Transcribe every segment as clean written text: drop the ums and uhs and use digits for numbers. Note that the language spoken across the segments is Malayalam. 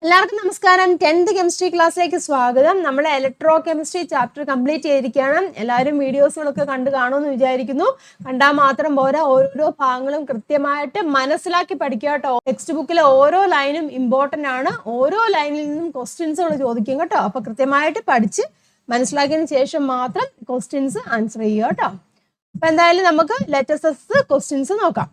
എല്ലാവർക്കും നമസ്കാരം. 10th കെമിസ്ട്രി ക്ലാസ്സിലേക്ക് സ്വാഗതം. നമ്മൾ ഇലക്ട്രോ കെമിസ്ട്രി ചാപ്റ്റർ കംപ്ലീറ്റ് ചെയ്തിരിക്കുകയാണ്. എല്ലാവരും വീഡിയോസുകളൊക്കെ കണ്ടു കാണുമെന്ന് വിചാരിക്കുന്നു. കണ്ടാൽ മാത്രം പോരാ, ഓരോ ഭാഗങ്ങളും കൃത്യമായിട്ട് മനസ്സിലാക്കി പഠിക്കുക കേട്ടോ. ടെക്സ്റ്റ് ബുക്കിലെ ഓരോ ലൈനും ഇമ്പോർട്ടൻ്റ് ആണ്. ഓരോ ലൈനിൽ നിന്നും ക്വസ്റ്റ്യൻസുകൾ ചോദിക്കും കേട്ടോ. അപ്പൊ കൃത്യമായിട്ട് പഠിച്ച് മനസ്സിലാക്കിയതിന് ശേഷം മാത്രം ക്വസ്റ്റ്യൻസ് ആൻസർ ചെയ്യുക കേട്ടോ. അപ്പൊ എന്തായാലും നമുക്ക് ലെറ്റസ് ക്വസ്റ്റ്യൻസ് നോക്കാം.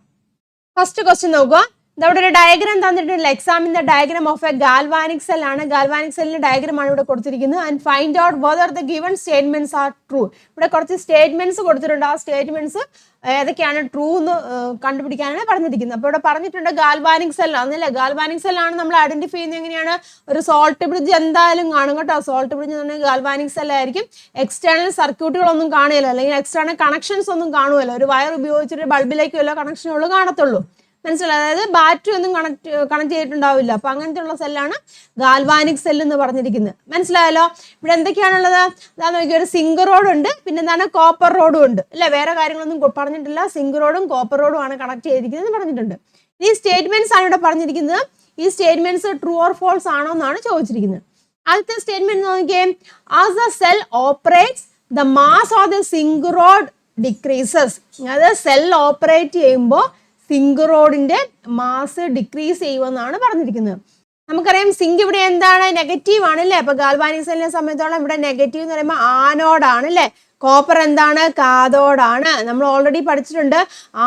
ഫസ്റ്റ് ക്വസ്റ്റ്യൻ നോക്കുക. ഇവിടെ ഒരു ഡയഗ്രാം തന്നിട്ടുണ്ട്. എക്സാമിന്റെ diagram of A galvanic cell ആണ്. ഗാൽവാനിക് സെല്ലിന്റെ ഡയഗ്രാം ആണ് ഇവിടെ കൊടുത്തിരിക്കുന്നത്. And find out whether the given statements are true. ഇവിടെ കുറച്ച് സ്റ്റേറ്റ്മെന്റ്സ് കൊടുത്തിട്ടുണ്ട്. ആ സ്റ്റേറ്റ്മെന്റ്സ് ഏതൊക്കെയാണ് ട്രൂ എന്ന് കണ്ടുപിടിക്കാനാണ് പറഞ്ഞിരിക്കുന്നത്. അപ്പോൾ ഇവിടെ പറഞ്ഞിട്ടുണ്ട് ഗാൽവാനിക് സെൽ ആണെന്നല്ലേ. ഗാൽവാനിക് സെൽ ആണ് നമ്മൾ ഐഡന്റിഫൈ ചെയ്യുന്നത് എങ്ങനെയാണ്? ഒരു സോൾട്ട് ബ്രിഡ്ജ് എന്തായാലും കാണും കേട്ടോ. സോൾട്ട് ബ്രിഡ്ജ് എന്ന് പറഞ്ഞാൽ ഗാൽവാനിക് സെൽ ആയിരിക്കും. എക്സ്റ്റേണൽ സർക്യൂട്ടുകളൊന്നും കാണുകയില്ല, അല്ലെങ്കിൽ എക്സ്റ്റേണൽ കണക്ഷൻസ് ഒന്നും കാണുമല്ലോ. ഒരു വയർ ഉപയോഗിച്ചിട്ട് ബൾബിലേക്ക് വല്ല കണക്ഷനുകൾ കാണത്തുള്ളൂ. മനസ്സിലായി? അതായത് ബാറ്ററി ഒന്നും കണക്ട് ചെയ്തിട്ടുണ്ടാവില്ല. അപ്പൊ അങ്ങനത്തെ ഉള്ള സെല്ലാണ് ഗാൽവാനിക് സെൽ എന്ന് പറഞ്ഞിരിക്കുന്നത്. മനസ്സിലായല്ലോ? ഇവിടെ എന്തൊക്കെയാണുള്ളത്? അതാ നോക്കിയ ഒരു സിങ്ക് റോഡ് ഉണ്ട്, പിന്നെ എന്താണ് കോപ്പർ റോഡും ഉണ്ട് അല്ലെ. വേറെ കാര്യങ്ങളൊന്നും പറഞ്ഞിട്ടില്ല. സിങ്ക് റോഡും കോപ്പർ റോഡും ആണ് കണക്ട് ചെയ്തിരിക്കുന്നത് പറഞ്ഞിട്ടുണ്ട്. ഈ സ്റ്റേറ്റ്മെന്റ്സ് ആണ് ഇവിടെ പറഞ്ഞിരിക്കുന്നത്. ഈ സ്റ്റേറ്റ്മെന്റ്സ് ട്രൂ ഓർ ഫോൾസ് ആണോ എന്നാണ് ചോദിച്ചിരിക്കുന്നത്. ആദ്യത്തെ സ്റ്റേറ്റ്മെന്റ് നോക്കിയേ. As the cell operates the mass of the zinc rod decreases. അതായത് സെൽ ഓപ്പറേറ്റ് ചെയ്യുമ്പോൾ സിങ്ക് റോഡിന്റെ മാസ് ഡിക്രീസ് ചെയ്യുമെന്നാണ് പറഞ്ഞിരിക്കുന്നത്. നമുക്കറിയാം സിങ്ക് ഇവിടെ എന്താണ്? നെഗറ്റീവ് ആണ് അല്ലേ. അപ്പൊ ഗാൽവാനിക് സെല്ലിനെ സംബന്ധിച്ചോളം ഇവിടെ നെഗറ്റീവ് എന്ന് പറയുമ്പോൾ ആനോഡാണ് അല്ലേ. കോപ്പർ എന്താണ്? കാഥോഡാണ്. നമ്മൾ ഓൾറെഡി പഠിച്ചിട്ടുണ്ട്.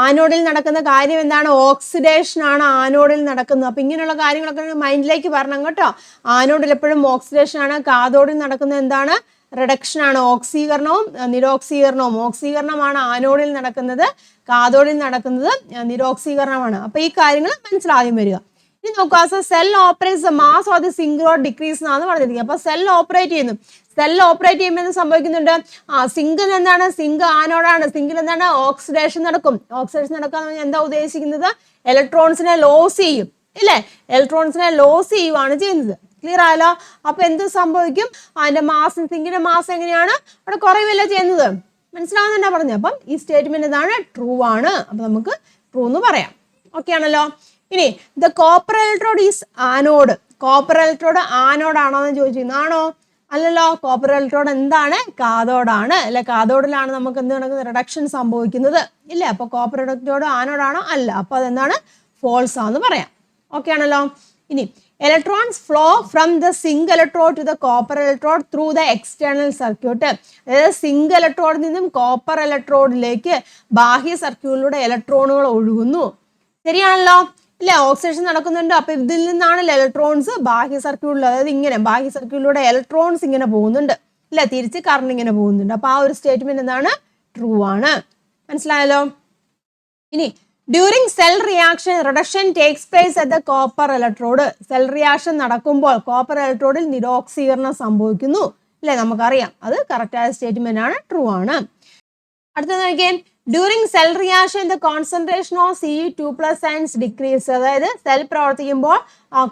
ആനോഡിൽ നടക്കുന്ന കാര്യം എന്താണ്? ഓക്സിഡേഷൻ ആണ് ആനോഡിൽ നടക്കുന്നത്. അപ്പൊ ഇങ്ങനെയുള്ള കാര്യങ്ങളൊക്കെ മൈൻഡിലേക്ക് വരണം കേട്ടോ. ആനോഡിൽ എപ്പോഴും ഓക്സിഡേഷൻ ആണ്. കാഥോഡിൽ നടക്കുന്നത് എന്താണ്? റിഡക്ഷൻ ആണ്. ഓക്സീകരണവും നിരോക്സീകരണവും. ഓക്സീകരണമാണ് ആനോഡിൽ നടക്കുന്നത്, കാഥോഡിൽ നടക്കുന്നത് നിരോക്സീകരണമാണ്. അപ്പൊ ഈ കാര്യങ്ങൾ മനസ്സിലാദ്യം വരിക. ഇനി നോക്കുക. Cell operates the mass of the zinc rod decrease എന്നാണ് പറഞ്ഞിരിക്കുന്നത്. അപ്പൊ സെൽ ഓപ്പറേറ്റ് ചെയ്യുന്നു. സെൽ ഓപ്പറേറ്റ് ചെയ്യുമ്പോൾ എന്ത് സംഭവിക്കുന്നുണ്ട്? സിങ്കിൽ എന്താണ്? സിങ്ക് ആനോഡാണ്. സിങ്കിൽ എന്താണ്? ഓക്സിഡേഷൻ നടക്കും. ഓക്സിഡേഷൻ നടക്കാന്ന് പറഞ്ഞാൽ എന്താ ഉദ്ദേശിക്കുന്നത്? ഇലക്ട്രോൺസിനെ ലോസ് ചെയ്യും ഇല്ലേ. ഇലക്ട്രോൺസിനെ ലോസ് ചെയ്യുവാണ് ചെയ്യുന്നത്. ക്ലിയർ ആയല്ലോ? അപ്പൊ എന്ത് സംഭവിക്കും? അതിന്റെ മാസ്, സിങ്കിന്റെ മാസ് എങ്ങനെയാണ്? അവിടെ കുറയുകയല്ലേ ചെയ്യുന്നത്. മനസ്സിലാവുന്ന പറഞ്ഞു. അപ്പം ഈ സ്റ്റേറ്റ്മെന്റ് ഇതാണ്, ട്രൂ ആണ്. അപ്പൊ നമുക്ക് ട്രൂ എന്ന് പറയാം. ഓക്കെ ആണല്ലോ. ഇനി the copper electrode is anode. Copper electrode anode ആണോ എന്ന് ചോദിച്ചിരുന്നു. ആണോ? അല്ലല്ലോ. കോപ്പർ ഇലക്ട്രോഡ് എന്താണ്? കാഥോഡാണ് അല്ലെ. കാഥോഡിലാണ് നമുക്ക് എന്ത് നടക്കുന്നത്? റിഡക്ഷൻ സംഭവിക്കുന്നത് ഇല്ലേ. അപ്പൊ കോപ്പർ ഇലക്ട്രോഡ് ആനോഡാണോ? അല്ല. അപ്പൊ അതെന്താണ്? ഫോൾസ് ആണെന്ന് പറയാം. ഓക്കെ ആണല്ലോ. ഇനി electrons flow from the zinc electrode to the copper electrode through the external circuit. അതായത് സിങ്ക് ഇലക്ട്രോഡിൽ നിന്നും കോപ്പർ ഇലക്ട്രോഡിലേക്ക് ബാഹ്യ സർക്യൂട്ടിലൂടെ ഇലക്ട്രോണുകൾ ഒഴുകുന്നു. ശരിയാണല്ലോ ഇല്ലേ. ഓക്സിഡേഷൻ നടക്കുന്നുണ്ട്. അപ്പൊ ഇതിൽ നിന്നാണല്ലോ ഇലക്ട്രോൺസ് ബാഹ്യ സർക്യൂട്ടിൽ, അതായത് ഇങ്ങനെ ബാഹ്യ സർക്യൂട്ടിലൂടെ ഇലക്ട്രോൺസ് ഇങ്ങനെ പോകുന്നുണ്ട് ഇല്ല. തിരിച്ച് കറണ്ട് ഇങ്ങനെ പോകുന്നുണ്ട്. അപ്പൊ ആ ഒരു സ്റ്റേറ്റ്മെന്റ് എന്താണ്? ട്രൂ ആണ്. മനസ്സിലായല്ലോ? ഇനി during cell reaction reduction takes place at the copper electrode. Cell reaction നടക്കുമ്പോൾ കോപ്പർ ഇലക്ട്രോഡിൽ നിരോക്സീകരണം സംഭവിക്കുന്നു അല്ലെ. നമുക്കറിയാം. അത് കറക്റ്റായ സ്റ്റേറ്റ്മെന്റ് ആണ്, ട്രൂ ആണ്. അടുത്തത് നോക്കിയാൽ during cell reaction the concentration of Ce2+ ions decrease. അതായത് സെൽ പ്രവർത്തിക്കുമ്പോൾ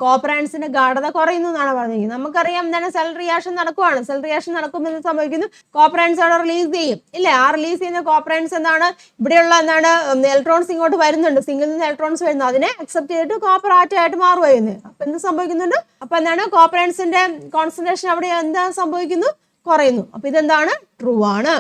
കോപ്പർ അയൺസിന്റെ ഗാഢത കുറയുന്നു എന്നാണ് പറഞ്ഞിരിക്കുന്നത്. നമുക്കറിയാം എന്താണ്? സെൽ റിയാക്ഷൻ നടക്കുവാണ്. സെൽ റിയാക്ഷൻ നടക്കുമ്പോൾ എന്ത് സംഭവിക്കുന്നു? കോപ്പർ അയൺസ് അവിടെ റിലീസ് ചെയ്യും ഇല്ലേ. ആ റിലീസ് ചെയ്യുന്ന കോപ്പർ അയൺസ് എന്താണ്? ഇവിടെയുള്ള എന്താണ്? ഇലക്ട്രോൺസ് ഇങ്ങോട്ട് വരുന്നുണ്ട്. സിങ്കിൽ നിന്ന് ഇലക്ട്രോൺസ് വരുന്നു. അതിനെ അക്സെപ്റ്റ് ചെയ്തിട്ട് കോപ്പർ ആറ്റമായിട്ട് മാറുമായിരുന്നു. അപ്പൊ എന്ത് സംഭവിക്കുന്നുണ്ട്? അപ്പൊ എന്താണ്? കോപ്പർ അയൺസിന്റെ കോൺസെൻട്രേഷൻ അവിടെ എന്താ സംഭവിക്കുന്നു? കുറയുന്നു. അപ്പൊ ഇതെന്താണ്? ട്രൂ ആണ്.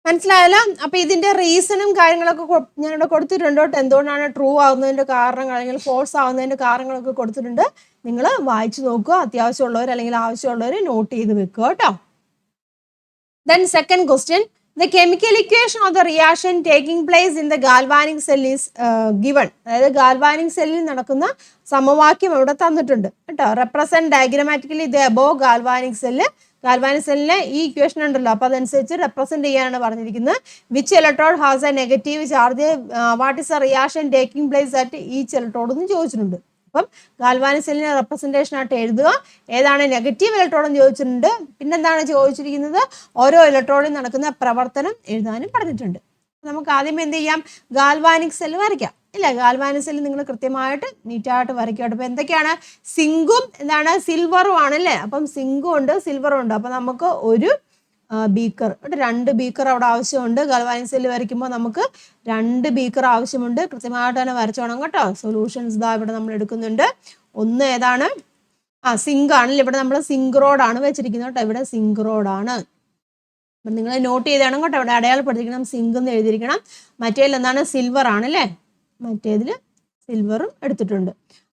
മനസ്സിലായല്ലോ? അപ്പൊ ഇതിന്റെ റീസണും കാര്യങ്ങളൊക്കെ ഞാനിവിടെ കൊടുത്തിട്ടുണ്ട് കേട്ടോ. എന്തുകൊണ്ടാണ് ട്രൂ ആവുന്നതിന്റെ കാരണങ്ങൾ അല്ലെങ്കിൽ ഫോൾസ് ആവുന്നതിന്റെ കാരണങ്ങളൊക്കെ കൊടുത്തിട്ടുണ്ട്. നിങ്ങൾ വായിച്ചു നോക്കുക. അത്യാവശ്യമുള്ളവർ അല്ലെങ്കിൽ ആവശ്യമുള്ളവർ നോട്ട് ചെയ്ത് വെക്കുക കേട്ടോ. Then second question, the chemical equation of the reaction taking place in the galvanic cell is given. അതായത് ഗാൽവാനിക് സെല്ലിൽ നടക്കുന്ന സമവാക്യം ഇവിടെ തന്നിട്ടുണ്ട് കേട്ടോ. Represent diagrammatically the above galvanic cell. Galvanic സെല്ലിലെ ഈ ഇക്വേഷൻ ഉണ്ടല്ലോ, അപ്പൊ അതനുസരിച്ച് റെപ്രസെന്റ് ചെയ്യാനാണ് പറഞ്ഞിരിക്കുന്നത്. Which electrode has a negative charge, what is a reaction taking place at each electrode എന്ന് ചോദിച്ചിട്ടുണ്ട്. അപ്പം ഗാൽവാനിക് സെല്ലിനെ റെപ്രസെന്റേഷൻ ആയിട്ട് എഴുതുക. ഏതാണ് നെഗറ്റീവ് ഇലക്ട്രോഡ് എന്ന് ചോദിച്ചിട്ടുണ്ട്. പിന്നെന്താണ് ചോദിച്ചിരിക്കുന്നത്? ഓരോ ഇലക്ട്രോഡിൽ നടക്കുന്ന പ്രവർത്തനം എഴുതാനും പറഞ്ഞിട്ടുണ്ട്. നമുക്ക് ആദ്യം എന്ത് ചെയ്യാം? ഗാൽവാനിക് സെല്ല് വരയ്ക്കാം ഇല്ല. ഗാൽവാനിക് സെല്ല് നിങ്ങൾ കൃത്യമായിട്ട് നീറ്റായിട്ട് വരയ്ക്കട്ടെ. അപ്പൊ എന്തൊക്കെയാണ്? സിങ്കും എന്താണ്? സിൽവറും ആണല്ലേ. അപ്പം സിങ്കും ഉണ്ട്, സിൽവറും ഉണ്ട്. അപ്പൊ നമുക്ക് ഒരു ബീക്കർ, 2 ബീക്കർ അവിടെ ആവശ്യമുണ്ട്. ഗാൽവാനിക് സെല്ല് വരയ്ക്കുമ്പോൾ നമുക്ക് 2 ബീക്കർ ആവശ്യമുണ്ട്. കൃത്യമായിട്ട് തന്നെ വരച്ചോണം കേട്ടോ. സൊല്യൂഷൻസ് ഇതാ ഇവിടെ നമ്മൾ എടുക്കുന്നുണ്ട്. ഒന്ന് ഏതാണ്? സിങ്ക് ആണല്ലേ, ഇവിടെ നമ്മൾ സിങ്ക് റോഡാണ് വെച്ചിരിക്കുന്നത് കേട്ടോ. ഇവിടെ സിങ്ക് റോഡാണ്. അപ്പം നിങ്ങൾ നോട്ട് ചെയ്തണം കേട്ടോ, ഇവിടെ അടയാളപ്പെടുത്തിരിക്കണം, സിങ്ക് എന്ന് എഴുതിയിരിക്കണം. മറ്റേതിൽ എന്താണ്, സിൽവർ ആണല്ലേ, മറ്റേതിൽ സിൽവറും എടുത്തിട്ടുണ്ട്.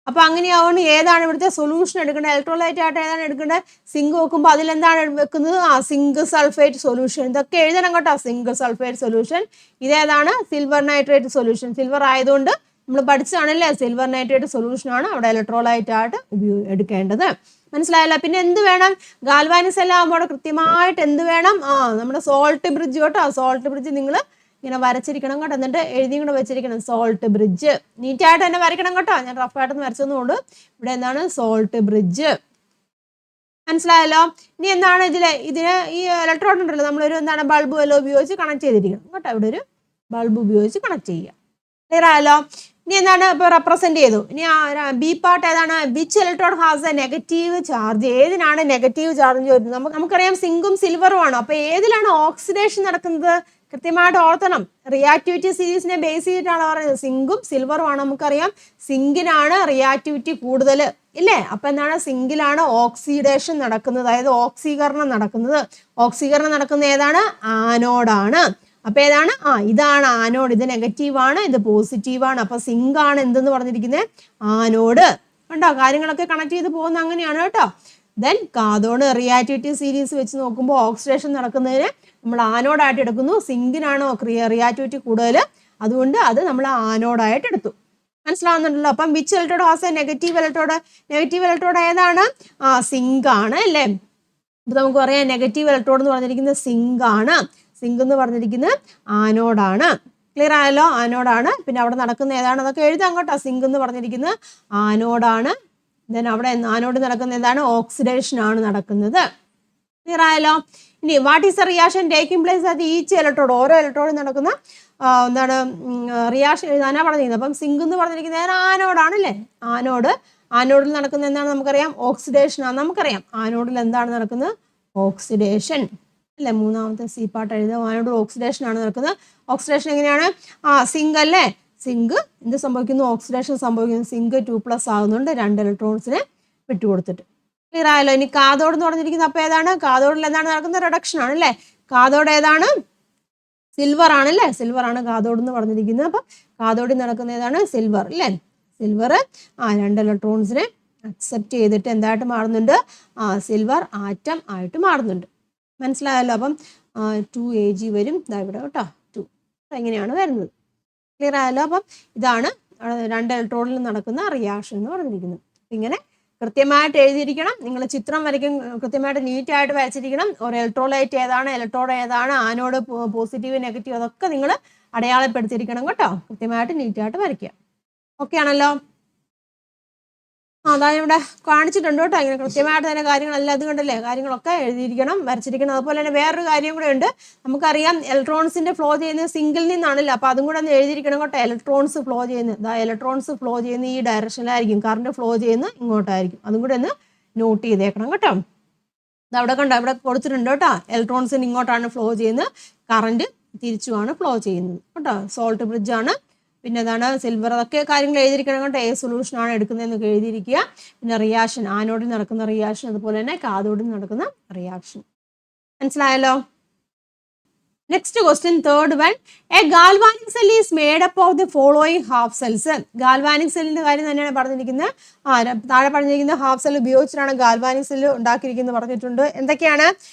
അപ്പൊ അങ്ങനെയാവുകൊണ്ട് ഏതാണ് ഇവിടുത്തെ സൊല്യൂഷൻ എടുക്കേണ്ടത്, ഇലക്ട്രോലൈറ്റ് ആയിട്ട് ഏതാണ് എടുക്കേണ്ടത്, സിങ്ക് വെക്കുമ്പോൾ അതിലെന്താണ് വെക്കുന്നത്, സിങ്ക് സൾഫേറ്റ് സൊല്യൂഷൻ. ഇതൊക്കെ എഴുതണം കേട്ടോ, സിങ്ക് സൾഫേറ്റ് സൊല്യൂഷൻ. ഇതേതാണ്, സിൽവർ നൈട്രേറ്റ് സൊല്യൂഷൻ. സിൽവർ ആയതുകൊണ്ട് നമ്മൾ പഠിച്ചതാണല്ലേ, സിൽവർ നൈട്രേറ്റ് സൊല്യൂഷൻ ആണ് അവിടെ ഇലക്ട്രോലൈറ്റ് ആയിട്ട് എടുക്കേണ്ടത്. മനസ്സിലായല്ലോ. പിന്നെ എന്ത് വേണം, ഗാൽവാനിക്സ് എല്ലാം ആകുമ്പോൾ കൃത്യമായിട്ട് എന്ത് വേണം, നമ്മുടെ സോൾട്ട് ബ്രിഡ്ജ് കേട്ടോ. സോൾട്ട് ബ്രിഡ്ജ് നിങ്ങൾ ഇങ്ങനെ വരച്ചിരിക്കണം കേട്ടോ, എന്നിട്ട് എഴുതി കൂടെ വെച്ചിരിക്കണം, സോൾട്ട് ബ്രിഡ്ജ്. നീറ്റായിട്ട് തന്നെ വരയ്ക്കണം കേട്ടോ, ഞാൻ റഫായിട്ടൊന്ന് വരച്ചതുകൊണ്ട് ഇവിടെ എന്താണ്, സോൾട്ട് ബ്രിഡ്ജ്. മനസ്സിലായല്ലോ. ഇനി എന്താണ് ഇതിന് ഈ ഇലക്ട്രോഡ് ഉണ്ടല്ലോ, നമ്മളൊരു എന്താണ് ബൾബ് വല്ലതും ഉപയോഗിച്ച് കണക്ട് ചെയ്തിരിക്കണം കേട്ടോ. ഇവിടെ ഒരു ബൾബ് ഉപയോഗിച്ച് കണക്ട് ചെയ്യുക. ക്ലിയർ ആയല്ലോ. ഇനി എന്താണ്, ഇപ്പൊ റെപ്രസെന്റ് ചെയ്തു. ഇനി ബി പാർട്ട് ഏതാണ്, which electrode has a negative charge. ഏതിനാണ് നെഗറ്റീവ് ചാർജ് വരുന്നത്, നമുക്കറിയാം സിങ്കും സിൽവറും ആണ്. അപ്പൊ ഏതിലാണ് ഓക്സിഡേഷൻ നടക്കുന്നത്, കൃത്യമായിട്ട് ഓർത്തണം. റിയാക്ടിവിറ്റി സീരീസിനെ ബേസ് ചെയ്തിട്ടാണ് പറയുന്നത്, സിങ്കും സിൽവറും ആണ്. നമുക്കറിയാം സിങ്കിനാണ് റിയാക്ടിവിറ്റി കൂടുതൽ ഇല്ലേ. അപ്പൊ എന്താണ്, സിങ്കിലാണ് ഓക്സിഡേഷൻ നടക്കുന്നത്, അതായത് ഓക്സീകരണം നടക്കുന്നത്. ഓക്സീകരണം നടക്കുന്ന ഏതാണ്, ആനോഡാണ്. അപ്പൊ ഏതാണ്, ഇതാണ് ആനോഡ്. ഇത് നെഗറ്റീവ് ആണ്, ഇത് പോസിറ്റീവ് ആണ്. അപ്പൊ സിങ്ക് ആണ് എന്തെന്ന് പറഞ്ഞിരിക്കുന്നത്, ആനോഡ്. കണ്ടോ, കാര്യങ്ങളൊക്കെ കണക്ട് ചെയ്ത് പോകുന്ന അങ്ങനെയാണ് കേട്ടോ. ദെൻ കാഥോഡ്, റിയാക്ടിവിറ്റി സീരീസ് വെച്ച് നോക്കുമ്പോൾ ഓക്സിഡേഷൻ നടക്കുന്നതിന് നമ്മൾ ആനോഡായിട്ട് എടുക്കുന്നു. സിങ്കിനാണോ റിയാക്ടിവിറ്റി കൂടുതൽ, അതുകൊണ്ട് അത് നമ്മൾ ആനോഡായിട്ട് എടുത്തു. മനസ്സിലാവുന്നുണ്ടല്ലോ. അപ്പം which electrode has a negative electrode. Negative electrode ഏതാണ്, സിങ്ക് ആണ് അല്ലേ. ഇപ്പൊ നമുക്ക് പറയാം നെഗറ്റീവ് ഇലക്ട്രോഡ് എന്ന് പറഞ്ഞിരിക്കുന്നത് സിങ്ക് ആണ്. സിങ്ക് എന്ന് പറഞ്ഞിരിക്കുന്നത് ആനോഡാണ്. ക്ലിയർ ആയല്ലോ, ആനോഡാണ്. പിന്നെ അവിടെ നടക്കുന്ന ഏതാണ്, അതൊക്കെ എഴുതാം കേട്ടോ. സിങ്ക് എന്ന് പറഞ്ഞിരിക്കുന്നത് ആനോഡാണ്. ദെൻ അവിടെ ആനോഡ് നടക്കുന്ന ഏതാണ്, ഓക്സിഡേഷൻ ആണ് നടക്കുന്നത്. ക്ലിയർ ആയല്ലോ. ഇനി what is A reaction taking place at each electrode. ഓരോ ഇലക്ട്രോഡിൽ നടക്കുന്ന എന്താണ് റിയാക്ഷൻ എഴുതാനാ പറഞ്ഞിരിക്കുന്നത്. അപ്പം സിങ്ക് എന്ന് പറഞ്ഞിരിക്കുന്നത് ആനോഡാണ് അല്ലേ. ആനോഡിൽ നടക്കുന്ന എന്താണ് നമുക്കറിയാം, ഓക്സിഡേഷൻ ആണ്. നമുക്കറിയാം ആനോഡിൽ എന്താണ് നടക്കുന്നത്, ഓക്സിഡേഷൻ അല്ലേ. മൂന്നാമത്തെ സി പാർട്ട് എഴുതുക, ആനോഡ് ഓക്സിഡേഷൻ ആണ് നടക്കുന്നത്. ഓക്സിഡേഷൻ എങ്ങനെയാണ്, സിങ്ക് അല്ലേ. സിങ്ക് എന്ത് സംഭവിക്കുന്നു, ഓക്സിഡേഷൻ സംഭവിക്കുന്നു. സിങ്ക് 2+ ആകുന്നുണ്ട്, 2 ഇലക്ട്രോൺസിനെ വിട്ടുകൊടുത്തിട്ട്. ക്ലിയർ ആയല്ലോ. ഇനി കാഥോഡ് എന്ന് പറഞ്ഞിരിക്കുന്നത് അപ്പൊ ഏതാണ്, കാഥോഡിൽ എന്താണ് നടക്കുന്നത്, റിഡക്ഷൻ ആണ് അല്ലേ. കാഥോഡ് ഏതാണ്, സിൽവർ ആണ് അല്ലേ. സിൽവർ ആണ് കാഥോഡ് എന്ന് പറഞ്ഞിരിക്കുന്നത്. അപ്പൊ കാഥോഡിൽ നടക്കുന്ന ഏതാണ്, സിൽവർ അല്ലേ. സിൽവർ 2 ഇലക്ട്രോൺസിനെ അക്സെപ്റ്റ് ചെയ്തിട്ട് എന്തായിട്ട് മാറുന്നുണ്ട്, സിൽവർ ആറ്റം ആയിട്ട് മാറുന്നുണ്ട്. മനസ്സിലായല്ലോ. അപ്പം 2 Ag വരും ഇവിടെ കേട്ടോ, 2 എങ്ങനെയാണ് വരുന്നത്. ക്ലിയർ ആയല്ലോ. അപ്പം ഇതാണ് 2 ഇലക്ട്രോണിൽ നടക്കുന്ന റിയാക്ഷൻ എന്ന് പറഞ്ഞിരിക്കുന്നത്. ഇങ്ങനെ കൃത്യമായിട്ട് എഴുതിയിരിക്കണം. നിങ്ങൾ ചിത്രം വരയ്ക്കും, കൃത്യമായിട്ട് നീറ്റായിട്ട് വരച്ചിരിക്കണം. ഒരു ഇലക്ട്രോലൈറ്റ് ഏതാണ്, ഇലക്ട്രോഡ് ഏതാണ്, ആനോഡ് പോസിറ്റീവ് നെഗറ്റീവ്, അതൊക്കെ നിങ്ങൾ അടയാളപ്പെടുത്തിയിരിക്കണം കേട്ടോ. കൃത്യമായിട്ട് നീറ്റായിട്ട് വരയ്ക്കുക. ഓക്കെ ആണല്ലോ. അതായത് ഇവിടെ കാണിച്ചിട്ടുണ്ട് കേട്ടോ. ഇങ്ങനെ കൃത്യമായിട്ട് തന്നെ കാര്യങ്ങളെല്ലാം അത് കണ്ടല്ലേ, കാര്യങ്ങളൊക്കെ എഴുതിയിരിക്കണം, വരച്ചിരിക്കണം. അതുപോലെ തന്നെ വേറൊരു കാര്യം കൂടെ ഉണ്ട്. നമുക്കറിയാം ഇലക്ട്രോൺസിന്റെ ഫ്ലോ ചെയ്യുന്നത് സിംഗിൾ നിന്നാണല്ലോ. അപ്പൊ അതും കൂടെ ഒന്ന് എഴുതിയിരിക്കണം കേട്ടോ. ഇലക്ട്രോൺസ് ഫ്ലോ ചെയ്യുന്നത്, ഇലക്ട്രോൺസ് ഫ്ലോ ചെയ്യുന്ന ഈ ഡയറക്ഷനിലായിരിക്കും, കറണ്ട് ഫ്ലോ ചെയ്യുന്നത് ഇങ്ങോട്ടായിരിക്കും. അതും കൂടെ ഒന്ന് നോട്ട് ചെയ്തേക്കണം കേട്ടോ. അവിടെ കണ്ടോ, ഇവിടെ കൊടുത്തിട്ടുണ്ട് കേട്ടോ. ഇലക്ട്രോൺസിന് ഇങ്ങോട്ടാണ് ഫ്ലോ ചെയ്യുന്നത്, കറണ്ട് തിരിച്ചുമാണ് ഫ്ലോ ചെയ്യുന്നത് കേട്ടോ. സോൾട്ട് ബ്രിഡ്ജ് ആണ്. പിന്നെ അതാണ് സിൽവർ, അതൊക്കെ കാര്യങ്ങൾ എഴുതിയിരിക്കണം കേട്ടോ. ഏത് സൊല്യൂഷൻ ആണ് എടുക്കുന്നതെന്നൊക്കെ എഴുതിയിരിക്കുക. പിന്നെ റിയാക്ഷൻ, ആനോഡിൽ നടക്കുന്ന റിയാക്ഷൻ, അതുപോലെ തന്നെ കാഥോഡിൽ നടക്കുന്ന റിയാക്ഷൻ. മനസ്സിലായല്ലോ. Next question, third one. A galvanic cell is made up of the following half cells. Galvanic സെല്ലിന്റെ കാര്യം തന്നെയാണ് പറഞ്ഞിരിക്കുന്നത്. താഴെ പറഞ്ഞിരിക്കുന്ന ഹാഫ് സെൽ ഉപയോഗിച്ചിട്ടാണ് ഗാൽവാനിക് സെൽ ഉണ്ടാക്കിയിരിക്കുന്നത് പറഞ്ഞിട്ടുണ്ട്. എന്തൊക്കെയാണ്,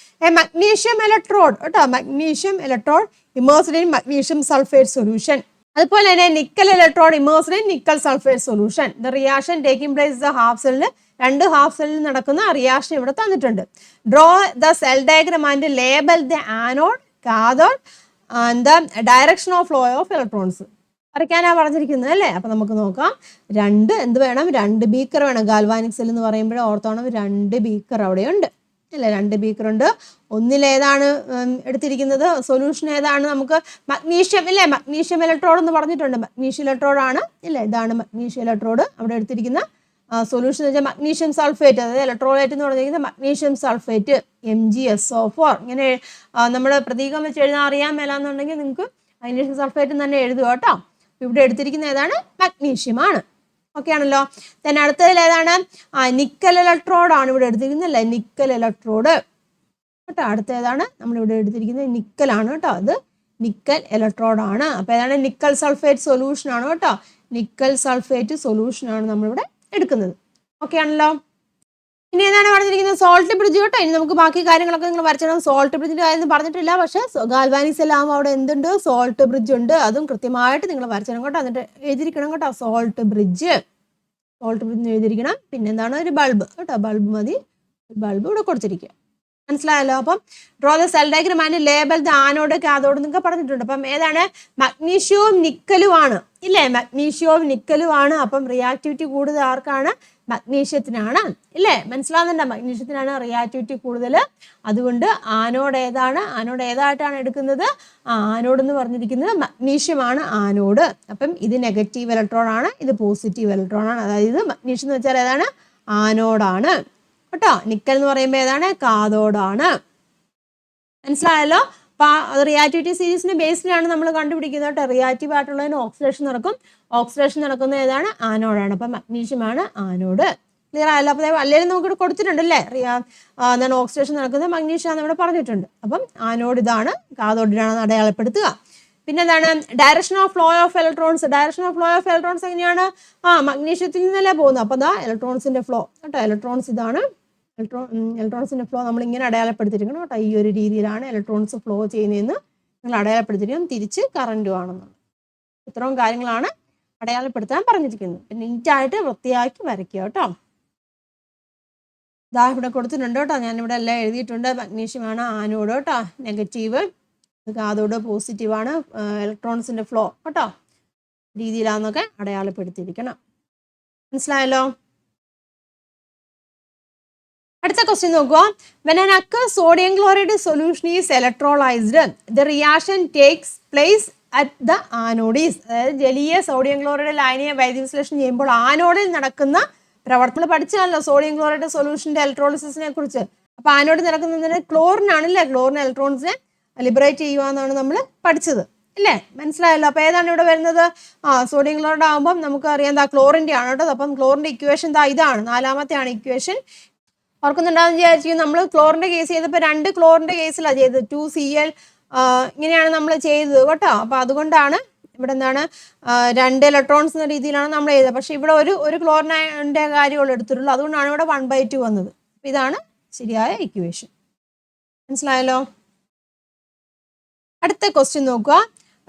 എ മഗ്നീഷ്യം ഇലക്ട്രോഡ് കേട്ടോ, magnesium electrode immersed in magnesium sulphate solution. അതുപോലെ തന്നെ nickel electrode immersed in nickel sulphate solution. The reaction taking place the half സെല്ലിൽ, 2 ഹാഫ് സെല്ലിൽ നടക്കുന്ന റിയാക്ഷൻ ഇവിടെ തന്നിട്ടുണ്ട്. Draw the cell diagram and label the anode, cathode and the direction of flow of electrons. വരയ്ക്കാനാണ് പറഞ്ഞിരിക്കുന്നത് അല്ലേ. അപ്പൊ നമുക്ക് നോക്കാം. എന്ത് വേണം, 2 ബീക്കർ വേണം. ഗാൽവാനിക് സെൽ എന്ന് പറയുമ്പോൾ ഓർത്തോണം, 2 ബീക്കർ അവിടെയുണ്ട് അല്ലേ. 2 ബീക്കർ ഉണ്ട്. ഒന്നിലേതാണ് എടുത്തിരിക്കുന്നത്, സൊല്യൂഷൻ ഏതാണ്, നമുക്ക് മഗ്നീഷ്യം ഇല്ലേ, മഗ്നീഷ്യം ഇലക്ട്രോഡ് എന്ന് പറഞ്ഞിട്ടുണ്ട്. മഗ്നീഷ്യം ഇലക്ട്രോഡ് ആണ് ഇല്ലേ, ഇതാണ് മഗ്നീഷ്യം ഇലക്ട്രോഡ്. അവിടെ എടുത്തിരിക്കുന്ന സൊല്യൂഷൻ എന്ന് വെച്ചാൽ മഗ്നീഷ്യം സൾഫേറ്റ്, അതായത് ഇലക്ട്രോലൈറ്റ് എന്ന് പറഞ്ഞിരിക്കുന്നത് മഗ്നീഷ്യം സൾഫേറ്റ്, MgSO4. ഇങ്ങനെ നമ്മൾ പ്രതീകം വെച്ച് എഴുതാൻ അറിയാൻ മേലാന്നുണ്ടെങ്കിൽ നിങ്ങൾക്ക് മഗ്നീഷ്യം സൾഫേറ്റ് തന്നെ എഴുതുക കേട്ടോ. ഇവിടെ എടുത്തിരിക്കുന്ന ഏതാണ്, മഗ്നീഷ്യം ആണ്. ഓക്കെ ആണല്ലോ. then അടുത്തതിൽ ഏതാണ്? നിക്കൽ ഇലക്ട്രോഡ് ആണ് ഇവിടെ എടുത്തിരിക്കുന്നത് അല്ലേ, നിക്കൽ ഇലക്ട്രോഡ് കേട്ടോ. അടുത്ത ഏതാണ് നമ്മളിവിടെ എടുത്തിരിക്കുന്നത്? നിക്കലാണ് കേട്ടോ. അത് നിക്കൽ ഇലക്ട്രോഡ് ആണ്. അപ്പൊ ഏതാണ്? നിക്കൽ സൾഫേറ്റ് സൊല്യൂഷൻ ആണ് കേട്ടോ. നിക്കൽ സൾഫേറ്റ് സൊല്യൂഷൻ ആണ് നമ്മളിവിടെ എടുക്കുന്നത്. ഓക്കെ ആണല്ലോ. ഇനി ഏതാണ് പറഞ്ഞിരിക്കുന്നത്? സോൾട്ട് ബ്രിഡ്ജ് കേട്ടോ. ഇനി നമുക്ക് ബാക്കി കാര്യങ്ങളൊക്കെ നിങ്ങൾ വരച്ചിടണം. സോൾട്ട് ബ്രിഡ്ജിന്റെ കാര്യം പറഞ്ഞിട്ടില്ല, പക്ഷെ ഗാൽവാനിക്സ് എല്ലാം ആകുമ്പോൾ അവിടെ എന്തുണ്ട്? സോൾട്ട് ബ്രിഡ്ജ് ഉണ്ട്. അതും കൃത്യമായിട്ട് നിങ്ങൾ വരച്ചിടണം കേട്ടോ. എന്നിട്ട് എഴുതിയിരിക്കണം കേട്ടോ, സോൾട്ട് ബ്രിഡ്ജ്. സോൾട്ട് ബ്രിഡ്ജ് എഴുതിയിരിക്കണം. പിന്നെ എന്താണ്? ഒരു ബൾബ് കേട്ടോ, ബൾബ് മതി. ബൾബ് ഇവിടെ കൊടുത്തിരിക്കുക. മനസ്സിലായല്ലോ. അപ്പം draw the cell diagram and label the anode cathode എന്നൊക്കെ പറഞ്ഞിട്ടുണ്ട്. അപ്പം ഏതാണ്? മഗ്നീഷ്യവും നിക്കലും ആണ് ഇല്ലേ, മഗ്നീഷ്യവും നിക്കലും ആണ്. അപ്പം റിയാക്ടിവിറ്റി കൂടുതൽ ആർക്കാണ്? മഗ്നീഷ്യത്തിനാണ് ഇല്ലേ. മനസ്സിലാവുന്നുണ്ടോ? മഗ്നീഷ്യത്തിനാണ് റിയാക്ടിവിറ്റി കൂടുതൽ. അതുകൊണ്ട് ആനോഡ് ഏതാണ്? ആനോഡ് ഏതായിട്ടാണ് എടുക്കുന്നത്? ആനോഡ് എന്ന് പറഞ്ഞിരിക്കുന്നത് മഗ്നീഷ്യമാണ് ആനോഡ്. അപ്പം ഇത് നെഗറ്റീവ് ഇലക്ട്രോൺ ആണ്, ഇത് പോസിറ്റീവ് ഇലക്ട്രോൺ ആണ്. അതായത് മഗ്നീഷ്യം എന്ന് വെച്ചാൽ ഏതാണ്? ആനോഡാണ് കേട്ടോ. നിക്കൽ എന്ന് പറയുമ്പോൾ ഏതാണ്? കാഥോഡാണ്. മനസ്സിലായല്ലോ. അപ്പൊ അത് റിയാക്ടിവിറ്റി സീരീസിന്റെ ബേസിലാണ് നമ്മൾ കണ്ടുപിടിക്കുന്നത് കേട്ടോ. റിയാക്റ്റീവ് ആയിട്ടുള്ളതിന് ഓക്സിഡേഷൻ നടക്കും. ഓക്സിഡേഷൻ നടക്കുന്നത് ഏതാണ്? ആനോഡാണ്. അപ്പൊ മഗ്നീഷ്യമാണ് ആനോഡ്. ക്ലിയർ ആയല്ലോ. അപ്പൊ അല്ലെങ്കിൽ നമുക്ക് കൊടുത്തിട്ടുണ്ട് അല്ലേ, എന്താണ് ഓക്സിഡേഷൻ നടക്കുന്നത് മഗ്നീഷ്യം ആണെന്ന് ഇവിടെ പറഞ്ഞിട്ടുണ്ട്. അപ്പം ആനോഡ് ഇതാണ്, കാഥോഡിനാണെന്ന് അടയാളപ്പെടുത്തുക. പിന്നെ എന്താണ്? Direction of flow of electrons. Direction of flow of electrons എങ്ങനെയാണ്? മഗ്നീഷ്യത്തിൽ നിന്നല്ലേ പോകുന്നത്. അപ്പൊ ഇലക്ട്രോൺസിന്റെ ഫ്ലോ കേട്ടോ. ഇലക്ട്രോൺസ് ഇതാണ്. ഇലക്ട്രോൺസിന്റെ ഫ്ലോ നമ്മൾ ഇങ്ങനെ അടയാളപ്പെടുത്തിയിരിക്കണം കേട്ടോ. ഈ ഒരു രീതിയിലാണ് ഇലക്ട്രോൺസ് ഫ്ലോ ചെയ്യുന്നതെന്ന് നിങ്ങൾ അടയാളപ്പെടുത്തിയിരിക്കണം. തിരിച്ച് കറണ്ടും ആണെന്നുള്ളത്. ഇത്രയും കാര്യങ്ങളാണ് അടയാളപ്പെടുത്താൻ പറഞ്ഞിരിക്കുന്നത്. പിന്നെ നീറ്റായിട്ട് വൃത്തിയാക്കി വരയ്ക്കുക കേട്ടോ. ഇതാ ഇവിടെ കൊടുത്തിട്ടുണ്ട് കേട്ടോ. ഞാനിവിടെ എല്ലാം എഴുതിയിട്ടുണ്ട്. മഗ്നീഷ്യമാണ് ആനോഡ് കേട്ടോ, നെഗറ്റീവ്. കാഥോഡ് പോസിറ്റീവാണ്. ഇലക്ട്രോൺസിന്റെ ഫ്ലോ കേട്ടോ രീതിയിലാണെന്നൊക്കെ അടയാളപ്പെടുത്തിയിരിക്കണം. മനസ്സിലായല്ലോ. അടുത്ത ക്വസ്റ്റ്യൻ നോക്കുക. when an aqueous sodium chloride solution is electrolyzed, the reaction takes place at the anodes. അതായത് ജലീയ സോഡിയം ക്ലോറൈഡ് ലായനിയെ വൈദ്യുതവിശ്ലേഷണം ചെയ്യുമ്പോൾ ആനോഡിൽ നടക്കുന്ന പ്രവർത്തനം പഠിച്ചാണല്ലോ സോഡിയം ക്ലോറൈഡ് സൊല്യൂഷന്റെ ഇലക്ട്രോളിസിസിനെ കുറിച്ച്. അപ്പൊ ആനോഡ് നടക്കുന്നതിന് ക്ലോറിൻ ആണല്ലേ, ക്ലോറിൻ ഇലക്ട്രോൺസിനെ ലിബറേറ്റ് ചെയ്യുക എന്നാണ് നമ്മൾ പഠിച്ചത് അല്ലേ. മനസ്സിലായല്ലോ. അപ്പൊ ഏതാണ് ഇവിടെ വരുന്നത്? സോഡിയം ക്ലോറൈഡ് ആകുമ്പോൾ നമുക്ക് അറിയാം എന്താ, ക്ലോറിന്റെ ആണ് കേട്ടോ. അപ്പം ക്ലോറിന്റെ ഇക്വേഷൻ ഇതാണ്, നാലാമത്തെയാണ് ഇക്വേഷൻ. ഓർക്കുന്നുണ്ടാകുന്ന വിചാരിച്ചിരിക്കും. നമ്മൾ ക്ലോറിന്റെ കേസ് ചെയ്തപ്പോൾ 2 ക്ലോറിന്റെ കേസിലാണ് ചെയ്തത്. 2Cl ഇങ്ങനെയാണ് നമ്മൾ ചെയ്തത് കേട്ടോ. അപ്പൊ അതുകൊണ്ടാണ് ഇവിടെ എന്താണ് 2 ഇലക്ട്രോൺസ് എന്ന രീതിയിലാണ് നമ്മൾ ചെയ്തത്. പക്ഷെ ഇവിടെ ഒരു ക്ലോറിന്റെ കാര്യമുള്ള എടുത്തിട്ടുള്ളൂ. അതുകൊണ്ടാണ് ഇവിടെ 1/2 വന്നത്. അപ്പൊ ഇതാണ് ശരിയായ ഇക്വേഷൻ. മനസ്സിലായല്ലോ. അടുത്ത ക്വസ്റ്റ്യൻ നോക്കുക.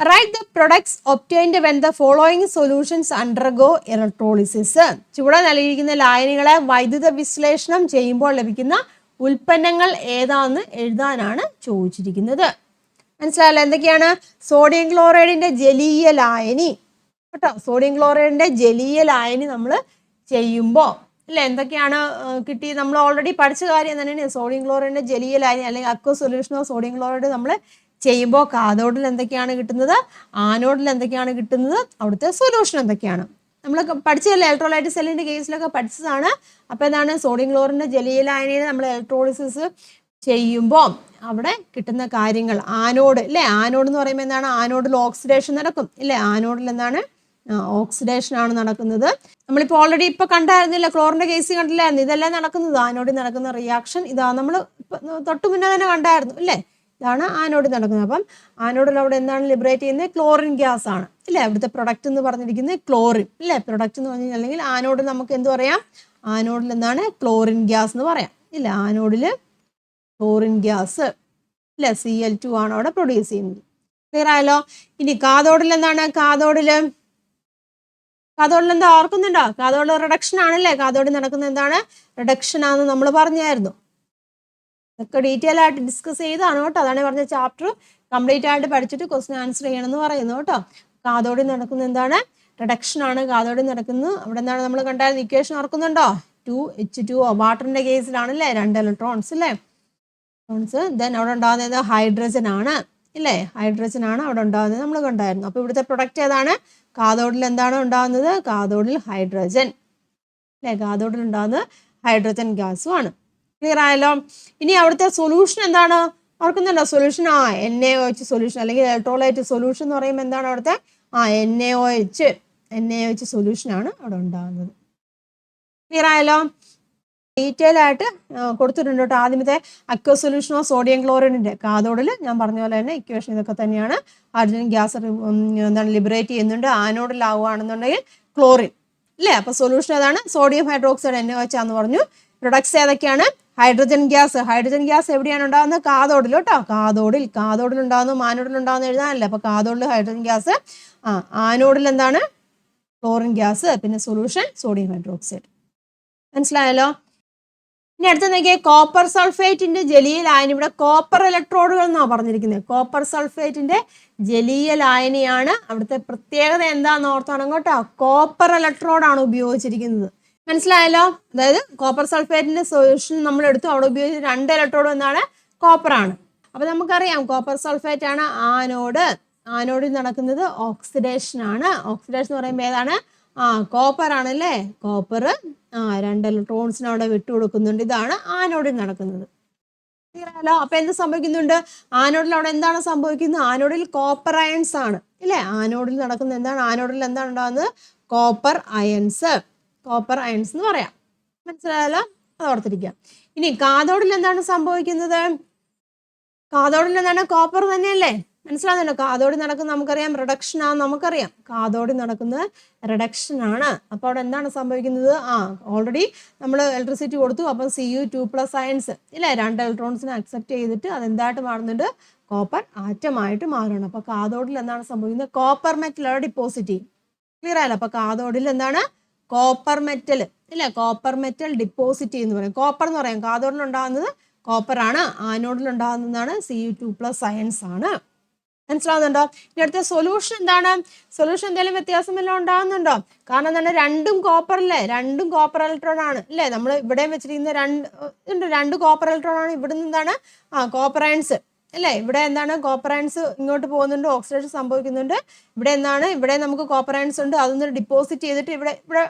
Write the products obtained when the following solutions undergo electrolysis. ചുവടെ നൽകിയിരിക്കുന്ന ലായനികളെ വൈദ്യുത വിശ്ലേഷണം ചെയ്യുമ്പോൾ ലഭിക്കുന്ന ഉൽപ്പന്നങ്ങൾ ഏതാണെന്ന് എഴുതാനാണ് ചോദിച്ചിരിക്കുന്നത്. മനസ്സിലായല്ലോ. എന്തൊക്കെയാണ്? സോഡിയം ക്ലോറൈഡിന്റെ ജലീയ ലായനി കേട്ടോ. സോഡിയം ക്ലോറൈഡിന്റെ ജലീയ ലായനി നമ്മൾ ചെയ്യുമ്പോൾ അല്ലെ എന്തൊക്കെയാണ് കിട്ടി? നമ്മൾ ഓൾറെഡി പഠിച്ച കാര്യം തന്നെയാണ്. സോഡിയം ക്ലോറൈഡിന്റെ ജലീയ ലായനി അല്ലെങ്കിൽ aqueous solution of sodium chloride നമ്മൾ ചെയ്യുമ്പോൾ കാഥോഡിൽ എന്തൊക്കെയാണ് കിട്ടുന്നത്, ആനോഡിൽ എന്തൊക്കെയാണ് കിട്ടുന്നത്, അവിടുത്തെ സൊല്യൂഷൻ എന്തൊക്കെയാണ് നമ്മൾ പഠിച്ചതല്ലേ. ഇലക്ട്രോലൈറ്റ് സെല്ലിന്റെ കേസിലൊക്കെ പഠിച്ചതാണ്. അപ്പോൾ എന്താണ്? സോഡിയം ക്ലോറിന്റെ ജലീയ ലായനിയിൽ നമ്മൾ ഇലക്ട്രോളിസിസ് ചെയ്യുമ്പോൾ അവിടെ കിട്ടുന്ന കാര്യങ്ങൾ ആനോഡ് അല്ലേ. ആനോഡ് എന്ന് പറയുമ്പോൾ എന്താണ്? ആനോഡിൽ ഓക്സിഡേഷൻ നടക്കും ഇല്ലേ. ആനോഡിൽ എന്താണ്? ഓക്സിഡേഷൻ ആണ് നടക്കുന്നത്. നമ്മളിപ്പോൾ ഓൾറെഡി ഇപ്പൊ കണ്ടായിരുന്നില്ല, ക്ലോറിന്റെ കേസ് കണ്ടില്ലായിരുന്നു. ഇതെല്ലാം നടക്കുന്നത് ആനോഡിൽ നടക്കുന്ന റിയാക്ഷൻ ഇതാ നമ്മൾ തൊട്ടു മുന്നേ തന്നെ കണ്ടായിരുന്നു അല്ലേ. ഇതാണ് ആനോഡിൽ നടക്കുന്നത്. അപ്പം ആനോഡിൽ അവിടെ എന്താണ് ലിബറേറ്റ് ചെയ്യുന്നത്? ക്ലോറിൻ ഗ്യാസ് ആണ് ഇല്ലേ. അവിടുത്തെ പ്രൊഡക്റ്റ് എന്ന് പറഞ്ഞിരിക്കുന്നത് ക്ലോറിൻ ഇല്ലേ. പ്രൊഡക്റ്റ് എന്ന് പറഞ്ഞാൽ അല്ലെങ്കിൽ ആനോഡിൽ നമുക്ക് എന്ത് പറയാം? ആനോഡിൽ എന്താണ്? ക്ലോറിൻ ഗ്യാസ് എന്ന് പറയാം ഇല്ല. ആനോഡിൽ ക്ലോറിൻ ഗ്യാസ് ഇല്ല, Cl2 ആണ് അവിടെ പ്രൊഡ്യൂസ് ചെയ്യുന്നത്. ക്ലിയർ ആയല്ലോ. ഇനി കാഥോഡിൽ എന്താണ്? കാഥോഡിൽ എന്താ ഓർക്കുന്നുണ്ടോ? കാഥോഡിൽ റിഡക്ഷൻ ആണല്ലേ. കാഥോഡിൽ നടക്കുന്നത് എന്താണ്? റിഡക്ഷൻ ആണെന്ന് നമ്മൾ പറഞ്ഞായിരുന്നു. ഇതൊക്കെ ഡീറ്റെയിൽ ആയിട്ട് ഡിസ്കസ് ചെയ്താണ് കേട്ടോ. അതാണ് പറഞ്ഞ ചാപ്റ്റർ കംപ്ലീറ്റ് ആയിട്ട് പഠിച്ചിട്ട് ക്വസ്റ്റ്യൻ ആൻസർ ചെയ്യണമെന്ന് പറയുന്നു കേട്ടോ. കാഥോഡിൽ നടക്കുന്നത് എന്താണ്? റിഡക്ഷൻ ആണ് കാഥോഡിൽ നടക്കുന്നത്. അവിടെ എന്താണ് നമ്മൾ കണ്ടായിരുന്നു? ഇക്വേഷൻ ഓർക്കുന്നുണ്ടോ? 2H2O വാട്ടറിന്റെ കേസിലാണല്ലേ, 2 ഇലക്ട്രോൺസ് അല്ലേ. ദെൻ അവിടെ ഉണ്ടാകുന്നത് ഹൈഡ്രജൻ ആണ് ഇല്ലേ. ഹൈഡ്രജൻ ആണ് അവിടെ ഉണ്ടാകുന്നത് നമ്മൾ കണ്ടായിരുന്നു. അപ്പൊ ഇവിടുത്തെ പ്രൊഡക്റ്റ് ഏതാണ്? കാഥോഡിൽ എന്താണ് ഉണ്ടാകുന്നത്? കാഥോഡിൽ ഹൈഡ്രജൻ അല്ലേ. കാഥോഡിൽ ഉണ്ടാകുന്നത് ഹൈഡ്രജൻ ഗ്യാസും ആണ്. ക്ലിയർ ആയല്ലോ. ഇനി അവിടുത്തെ സൊല്യൂഷൻ എന്താണ്? ഓർക്കുന്നുണ്ടോ? സൊല്യൂഷൻ NaOH സൊല്യൂഷൻ അല്ലെങ്കിൽ ഇലക്ട്രോലൈറ്റ് സൊല്യൂഷൻ എന്ന് പറയുമ്പോൾ എന്താണ് അവിടുത്തെ? NaOH NaOH സൊല്യൂഷനാണ് അവിടെ ഉണ്ടാകുന്നത്. ക്ലിയർ ആയല്ലോ? ഡീറ്റെയിൽ ആയിട്ട് കൊടുത്തിട്ടുണ്ട് കേട്ടോ. ആദ്യമത്തെ അക്വ സൊല്യൂഷൻ ഓഫ് സോഡിയം ക്ലോറൈഡിന്റെ കാഥോഡിൽ ഞാൻ പറഞ്ഞ പോലെ തന്നെ ഇക്വേഷൻ ഇതൊക്കെ തന്നെയാണ്. ഹൈഡ്രജൻ ഗ്യാസ് എന്താണ് ലിബറേറ്റ് ചെയ്യുന്നുണ്ട്. ആനോഡിലാവുകയാണെന്നുണ്ടെങ്കിൽ ക്ലോറിൻ അല്ലേ? അപ്പൊ സൊല്യൂഷൻ ഏതാണ്? സോഡിയം ഹൈഡ്രോക്സൈഡ് NaOH എന്ന് പറഞ്ഞു. പ്രൊഡക്ട്സ് ഏതൊക്കെയാണ്? Hydrogen gas. ഹൈഡ്രജൻ ഗ്യാസ് എവിടെയാണ് ഉണ്ടാകുന്നത്? കാഥോഡിൽ കേട്ടോ. കാഥോഡിൽ ഉണ്ടാകുന്നു, ആനോഡിൽ ഉണ്ടാകുന്നു എഴുതാനല്ലേ. അപ്പൊ കാഥോഡിൽ ഹൈഡ്രജൻ ഗ്യാസ്, ആനോഡിൽ എന്താണ്? Chlorine gas. പിന്നെ സൊല്യൂഷൻ സോഡിയം ഹൈഡ്രോക്സൈഡ്. മനസ്സിലായല്ലോ? ഇനി അടുത്ത നോക്കിയാൽ കോപ്പർ സൾഫേറ്റിന്റെ ജലീയ ലായനി. ഇവിടെ കോപ്പർ ഇലക്ട്രോഡുകൾ എന്നാണ് പറഞ്ഞിരിക്കുന്നത്. കോപ്പർ സൾഫേറ്റിന്റെ ജലീയ ലായനിയാണ്. അവിടുത്തെ പ്രത്യേകത എന്താണെന്ന് ഓർത്തോണം കേട്ടോ. കോപ്പർ ഇലക്ട്രോഡാണ് ഉപയോഗിച്ചിരിക്കുന്നത്. മനസ്സിലായല്ലോ? അതായത് കോപ്പർ സൾഫേറ്റിന്റെ സൊല്യൂഷൻ നമ്മൾ എടുത്തു, അവിടെ ഉപയോഗിച്ച 2 ഇലക്ട്രോഡ് എന്നാണ് കോപ്പറാണ്. അപ്പൊ നമുക്കറിയാം കോപ്പർ സൾഫേറ്റ് ആണ് ആനോഡ്. ആനോഡിൽ നടക്കുന്നത് ഓക്സിഡേഷൻ ആണ്. ഓക്സിഡേഷൻ എന്ന് പറയുമ്പോൾ ഏതാണ്? കോപ്പർ ആണല്ലേ. കോപ്പർ 2 ഇലക്ട്രോൺസിന് അവിടെ വിട്ടുകൊടുക്കുന്നുണ്ട്. ഇതാണ് ആനോഡിൽ നടക്കുന്നത്. ക്ലിയറാലോ? അപ്പൊ എന്ത് സംഭവിക്കുന്നുണ്ട്? ആനോഡിൽ അവിടെ എന്താണ് സംഭവിക്കുന്നത്? ആനോഡിൽ കോപ്പർ അയൺസ് ആണ് ഇല്ലേ? ആനോഡിൽ നടക്കുന്നത് എന്താണ്? ആനോഡിൽ എന്താണ് ഉണ്ടാകുന്നത്? Copper ions. കോപ്പർ അയൺസ് എന്ന് പറയാം. മനസ്സിലായാലോ? അത് ഓർത്തിരിക്കാം. ഇനി കാഥോഡിൽ എന്താണ് സംഭവിക്കുന്നത്? കാഥോഡിൽ എന്താണ്? കോപ്പർ തന്നെയല്ലേ? മനസ്സിലാകുന്നല്ലോ? കാഥോഡിൽ നടക്കുന്നത് നമുക്കറിയാം റിഡക്ഷൻ ആണ്. നമുക്കറിയാം കാഥോഡിൽ നടക്കുന്നത് റിഡക്ഷൻ ആണ്. അപ്പോൾ അവിടെ എന്താണ് സംഭവിക്കുന്നത്? ഓൾറെഡി നമ്മൾ ഇലക്ട്രിസിറ്റി കൊടുത്തു. അപ്പം Cu2+ അയൺസ് ഇല്ലേ? 2 ഇലക്ട്രോൺസിനെ അക്സെപ്റ്റ് ചെയ്തിട്ട് അതെന്തായിട്ട് മാറുന്നുണ്ട്? കോപ്പർ ആറ്റമായിട്ട് മാറണം. അപ്പൊ കാഥോഡിൽ എന്താണ് സംഭവിക്കുന്നത്? കോപ്പർ മെറ്റൽ അവിടെ ഡിപ്പോസിറ്റ് ചെയ്യും. ക്ലിയർ ആയല്ലോ? അപ്പൊ കാഥോഡിൽ എന്താണ്? കോപ്പർ മെറ്റൽ ഇല്ലേ? കോപ്പർ മെറ്റൽ ഡിപ്പോസിറ്റ് എന്ന് പറയും. കോപ്പർ എന്ന് പറയാം. കാഥോഡിൽ ഉണ്ടാകുന്നത് കോപ്പർ ആണ്. ആനോഡിൽ ഉണ്ടാകുന്നതാണ് Cu2+ അയൺസ് ആണ്. മനസ്സിലാവുന്നുണ്ടോ? ഇനി അടുത്ത സൊല്യൂഷൻ എന്താണ്? സൊല്യൂഷൻ എന്തെങ്കിലും വ്യത്യാസം വല്ലതും ഉണ്ടാകുന്നുണ്ടോ? കാരണം എന്താണ്? രണ്ടും കോപ്പർ അല്ലേ? രണ്ടും കോപ്പർ ഇലക്ട്രോൺ ആണ് അല്ലേ? നമ്മൾ ഇവിടെ വെച്ചിരിക്കുന്ന 2 കോപ്പർ ഇലക്ട്രോൺ ആണ്. ഇവിടുന്ന് എന്താണ്? കോപ്പർ അയൺസ് അല്ലേ? ഇവിടെ എന്താണ്? കോപ്പർ അയൺസ് ഇങ്ങോട്ട് പോകുന്നുണ്ട്, ഓക്സിഡേഷൻ സംഭവിക്കുന്നുണ്ട്. ഇവിടെ എന്താണ്? ഇവിടെ നമുക്ക് കോപ്പർ അയൺസ് ഉണ്ട്. അതൊന്ന് ഡിപ്പോസിറ്റ് ചെയ്തിട്ട് ഇവിടെ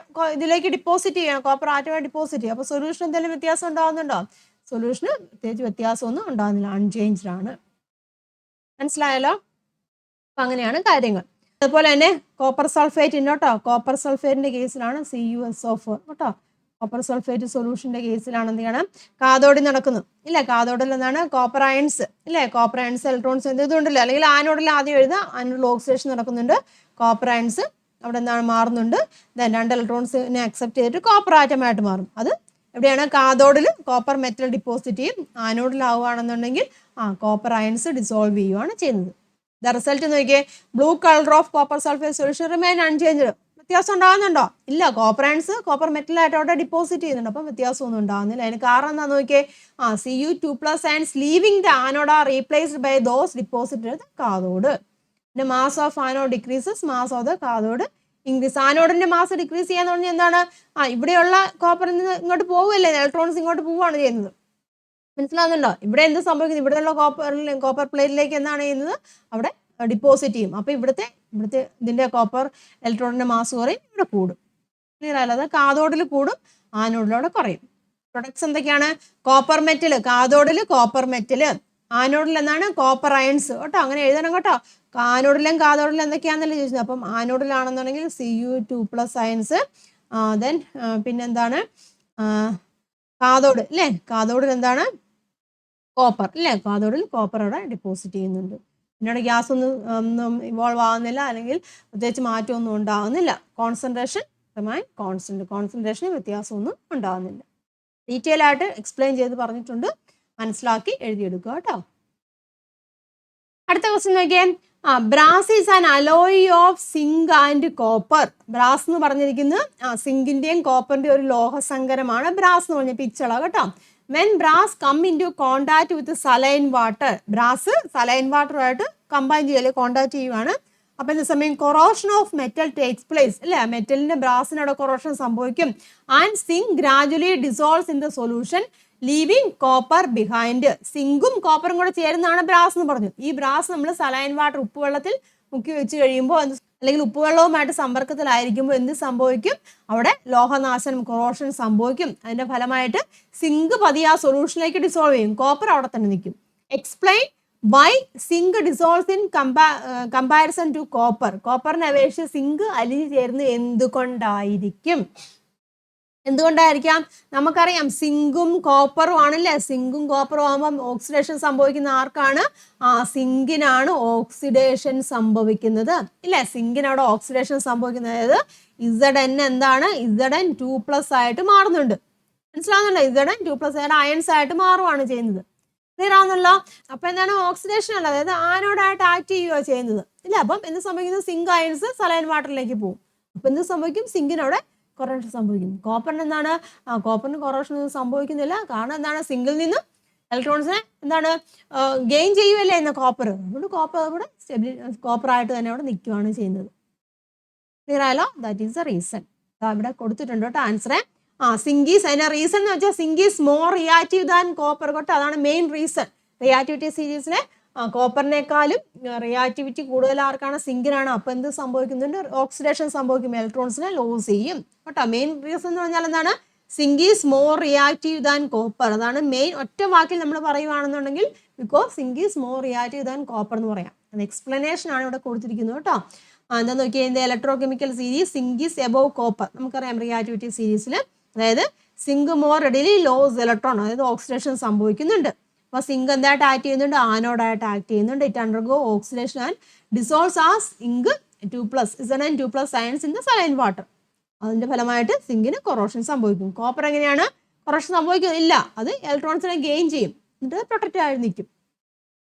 ഇതിലേക്ക് ഡിപ്പോസിറ്റ് ചെയ്യണം. കോപ്പർ ആറ്റമായി ഡിപ്പോസിറ്റ് ചെയ്യും. അപ്പോൾ സൊല്യൂഷൻ എന്തെങ്കിലും വ്യത്യാസം ഉണ്ടാകുന്നുണ്ടോ? സൊല്യൂഷന് പ്രത്യേകിച്ച് വ്യത്യാസമൊന്നും ഉണ്ടാകുന്നില്ല. അൺചേഞ്ച്ഡ് ആണ്. മനസ്സിലായല്ലോ? അപ്പൊ അങ്ങനെയാണ് കാര്യങ്ങൾ. അതുപോലെ തന്നെ കോപ്പർ സൾഫേറ്റ് കേട്ടോ. കോപ്പർ സൾഫേറ്റിന്റെ കേസിലാണ് CuSO4 കേട്ടോ. കോപ്പർ സൾഫേറ്റ് സൊല്യൂഷന്റെ കേസിലാണ് എന്ത് ചെയ്യണം? കാഥോഡിൽ നടക്കുന്നു ഇല്ലേ? കാഥോഡിൽ എന്താണ്? കോപ്പർ അയൺസ് ഇല്ലേ? കോപ്പർ അയൺസ് ഇലക്ട്രോൺസ് ഇതുണ്ടല്ലോ. അല്ലെങ്കിൽ ആനോഡിൽ ആദ്യം എഴുതുക. ആനോഡിൽ ഓക്സിഡേഷൻ നടക്കുന്നുണ്ട്. കോപ്പർ അയൺസ് അവിടെ എന്താണ്? മാറുന്നുണ്ട്. 2 ഇലക്ട്രോൺസിനെ അക്സെപ്റ്റ് ചെയ്തിട്ട് കോപ്പർ ആറ്റമായിട്ട് മാറും. അത് എവിടെയാണ്? കാഥോഡിൽ കോപ്പർ മെറ്റൽ ഡിപ്പോസിറ്റ് ചെയ്യും. ആനോഡിലാവുകയാണെന്നുണ്ടെങ്കിൽ കോപ്പർ അയൺസ് ഡിസോൾവ് ചെയ്യുകയാണ് ചെയ്യുന്നത്. ദ റിസൾട്ട് നോക്കിയേ. Blue colour of copper sulphate solution remain unchanged. വ്യത്യാസം ഉണ്ടാകുന്നുണ്ടോ? ഇല്ല. കോപ്പർ അയൺസ് കോപ്പർ മെറ്റലായിട്ട് അവിടെ ഡിപ്പോസിറ്റ് ചെയ്യുന്നുണ്ട്. അപ്പം വ്യത്യാസമൊന്നും ഉണ്ടാകുന്നില്ല. അതിന് കാരണം എന്താ നോക്കിയേ? Cu2+ ions leaving the anode are replaced by those deposited cathode. പിന്നെ mass of anode decreases, mass of the cathode increase. ആനോഡിന്റെ മാസ് ഡിക്രീസ് ചെയ്യാന്ന് പറഞ്ഞാൽ എന്താണ്? ഇവിടെയുള്ള കോപ്പറിൽ നിന്ന് ഇങ്ങോട്ട് പോവുകയല്ലേ? ഇലക്ട്രോൺസ് ഇങ്ങോട്ട് പോവുകയാണ് ചെയ്യുന്നത്. മനസ്സിലാകുന്നുണ്ടോ? ഇവിടെ എന്ത് സംഭവിക്കുന്നത്? ഇവിടെയുള്ള കോപ്പർ പ്ലേറ്റിലേക്ക് എന്താണ് ചെയ്യുന്നത്? അവിടെ ഡിപ്പോസിറ്റ് ചെയ്യും. അപ്പൊ ഇവിടുത്തെ ഇതിന്റെ കോപ്പർ ഇലക്ട്രോണിന്റെ മാസ് കുറയും, ഇവിടെ കൂടും. ക്ലിയർ ആയല്ലോ? അത് കാഥോഡിൽ കൂടും, ആനോഡിലൂടെ കുറയും. പ്രൊഡക്ട്സ് എന്തൊക്കെയാണ്? Copper metal. കാഥോഡിൽ കോപ്പർ മെറ്റൽ, ആനോഡിൽ എന്താണ്? കോപ്പർ അയൺസ് കേട്ടോ. അങ്ങനെ എഴുതണം കേട്ടോ. ആനോഡിലും കാഥോഡിലും എന്തൊക്കെയാണെന്നല്ലേ ചോദിച്ചത്. അപ്പം ആനോഡിലാണെന്നുണ്ടെങ്കിൽ Cu2+ അയൺസ്. ദെൻ പിന്നെന്താണ്? കാഥോഡ് അല്ലേ? കാഥോഡിൽ എന്താണ്? കോപ്പർ അല്ലേ? കാഥോഡിൽ കോപ്പർ അവിടെ ഡിപ്പോസിറ്റ് ചെയ്യുന്നുണ്ട്. പിന്നീട് ഗ്യാസ് ഒന്നും ഇവോൾവ് ആവുന്നില്ല, അല്ലെങ്കിൽ പ്രത്യേകിച്ച് മാറ്റമൊന്നും ഉണ്ടാകുന്നില്ല. Concentration remain constant. കോൺസെൻട്രേഷന് വ്യത്യാസമൊന്നും ഉണ്ടാകുന്നില്ല. ഡീറ്റെയിൽ ആയിട്ട് എക്സ്പ്ലെയിൻ ചെയ്ത് പറഞ്ഞിട്ടുണ്ട്. മനസ്സിലാക്കി എഴുതിയെടുക്കുക കേട്ടോ. അടുത്ത ക്വസ്റ്റ്യൻ നോക്കിയേ. Brass is an alloy of zinc and copper. Brass എന്ന് പറഞ്ഞിരിക്കുന്നത് സിങ്കിന്റെയും കോപ്പറിന്റെയും ഒരു ലോഹസങ്കരമാണ് ബ്രാസ് എന്ന് പറഞ്ഞ പിച്ചള കേട്ടോ. When brass come in to contact with saline water. Brass saline വാട്ടറുമായിട്ട് കമ്പൈൻ ചെയ്യല്ലേ, കോണ്ടാക്ട് ചെയ്യുവാണ്. അപ്പൊ എന്താ സമയം? Corrosion of metal takes place അല്ലെ? മെറ്റലിന്റെ ബ്രാസിനോട് കൊറോഷൻ സംഭവിക്കും. And zinc gradually dissolves in the solution leaving copper behind. സിങ്കും കോപ്പറും കൂടെ ചേരുന്നതാണ് ബ്രാസ് എന്ന് പറഞ്ഞു. ഈ ബ്രാസ് നമ്മൾ സലൈൻ വാട്ടർ ഉപ്പുവെള്ളത്തിൽ മുക്കി വെച്ച് കഴിയുമ്പോൾ, അല്ലെങ്കിൽ ഉപ്പുവെള്ളവുമായിട്ട് സമ്പർക്കത്തിലായിരിക്കുമ്പോൾ എന്ത് സംഭവിക്കും? അവിടെ ലോഹനാശനം, കൊറോഷൻ സംഭവിക്കും. അതിന്റെ ഫലമായിട്ട് സിങ്ക് പതിയെ ആ സൊല്യൂഷനിലേക്ക് ഡിസോൾവ് ചെയ്യും. കോപ്പർ അവിടെ തന്നെ നിൽക്കും. Explain why zinc dissolves in comparison to copper? കോപ്പറിനെ അപേക്ഷിച്ച് സിങ്ക് അലിഞ്ഞു ചേരുന്നത് എന്തുകൊണ്ടായിരിക്കും? എന്തുകൊണ്ടായിരിക്കാം? നമുക്കറിയാം സിങ്കും കോപ്പറും ആണല്ലേ. സിങ്കും കോപ്പറും ആകുമ്പം ഓക്സിഡേഷൻ സംഭവിക്കുന്ന ആർക്കാണ്? സിങ്കിനാണ് ഓക്സിഡേഷൻ സംഭവിക്കുന്നത് ഇല്ലേ. സിങ്കിനവിടെ ഓക്സിഡേഷൻ സംഭവിക്കുന്നത്. അതായത് Zn എന്താണ്? Zn 2+ ആയിട്ട് മാറുന്നുണ്ട്. മനസ്സിലാവുന്നുണ്ടോ? Zn 2+ ആയിട്ട് അയൺസ് ആയിട്ട് മാറുകയാണ് ചെയ്യുന്നത്. ക്ലിയർ ആവുന്നല്ലോ. അപ്പൊ എന്താണ്? ഓക്സിഡേഷൻ അല്ല, അതായത് ആനോഡായിട്ട് ആക്ട് ചെയ്യുകയോ ചെയ്യുന്നത് ഇല്ല. അപ്പം എന്ത് സംഭവിക്കുന്നത്? സിങ്ക് അയൺസ് സലൈൻ വാട്ടറിലേക്ക് പോകും. അപ്പൊ എന്ത് സംഭവിക്കും? സിങ്കിനവിടെ കൊറോഷൻ സംഭവിക്കും. കോപ്പറിന് എന്താണ്? കോപ്പറിന് കൊറോഷൻ ഒന്നും സംഭവിക്കുന്നില്ല. കാരണം എന്താണ്? സിങ്കിൽ നിന്ന് ഇലക്ട്രോൺസിനെ എന്താണ് ഗെയിൻ ചെയ്യുമല്ലേ എന്ന കോപ്പർ. അതുകൊണ്ട് കോപ്പർ അവിടെ കോപ്പറായിട്ട് തന്നെ അവിടെ നിൽക്കുകയാണ് ചെയ്യുന്നത്. ക്ലിയർ ആയല്ലോ? That is the reason. ഇവിടെ കൊടുത്തിട്ടുണ്ട് കേട്ടോ ആൻസറെ. സിങ്ക് ഈസ് അതിന്റെ റീസൺ എന്ന് വെച്ചാൽ zinc is more reactive than copper കേട്ടോ. അതാണ് മെയിൻ റീസൺ. റിയാക്ടിവിറ്റി സീരീസിലെ കോപ്പറിനേക്കാളും റിയാക്ടിവിറ്റി കൂടുതൽ ആർക്കാണ്? സിങ്കിനാണ്. അപ്പൊ എന്ത് സംഭവിക്കുന്നുണ്ട്? ഓക്സിഡേഷൻ സംഭവിക്കും, ഇലക്ട്രോൺസിനെ ലോസ് ചെയ്യും കേട്ടോ. മെയിൻ റീസൺ എന്ന് പറഞ്ഞാൽ എന്താണ്? Zinc is more reactive than copper. അതാണ് മെയിൻ. ഒറ്റ വാക്കിൽ നമ്മൾ പറയുവാണെന്നുണ്ടെങ്കിൽ because zinc is more reactive than copper എന്ന് പറയാം. അത് എക്സ്പ്ലനേഷൻ ആണ് ഇവിടെ കൊടുത്തിരിക്കുന്നത് കേട്ടോ. എന്താ നോക്കിയാൽ ഇതിന്റെ electrochemical series zinc is above copper. നമുക്കറിയാം റിയാക്ടിവിറ്റി സീരീസിൽ അതായത് zinc more readily lose electron, അതായത് ഓക്സിഡേഷൻ സംഭവിക്കുന്നുണ്ട്. അപ്പോൾ സിങ്ക് എന്തായിട്ട് ആക്ട് ചെയ്യുന്നുണ്ട്? ആനോഡായിട്ട് ആക്ട് ചെയ്യുന്നുണ്ട്. It undergo oxidation and dissolves as zinc 2+, Zn 2+ ions in the saline water. അതിന്റെ ഫലമായിട്ട് സിങ്കിന് കൊറോഷൻ സംഭവിക്കും. കോപ്പർ എങ്ങനെയാണ്? കൊറോഷൻ സംഭവിക്കുന്നില്ല, അത് ഇലക്ട്രോൺസിനെ ഗെയിൻ ചെയ്യും, എന്നിട്ട് പ്രൊട്ടക്റ്റ് ആയി നിൽക്കും.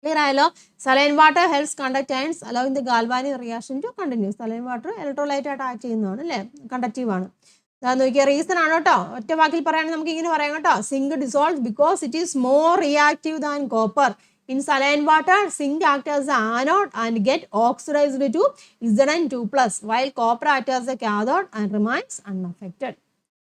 ക്ലിയർ ആയല്ലോ? Saline water helps conduct ions allowing the galvanic reaction to continue. Saline water electrolyte ആയിട്ട് ആക്ട് ചെയ്യുന്നതാണ് അല്ലേ, കണ്ടക്റ്റീവ് ആണ്. നോക്കിയ റീസൺ ആണ് കേട്ടോ. ഒറ്റ വാക്കിൽ പറയുകയാണെങ്കിൽ നമുക്ക് ഇങ്ങനെ പറയാം കേട്ടോ. Zinc dissolve because it is more reactive than copper. In saline water, zinc acts as the anode and get oxidized to Zn 2+, while copper acts as the cathode and remains unaffected.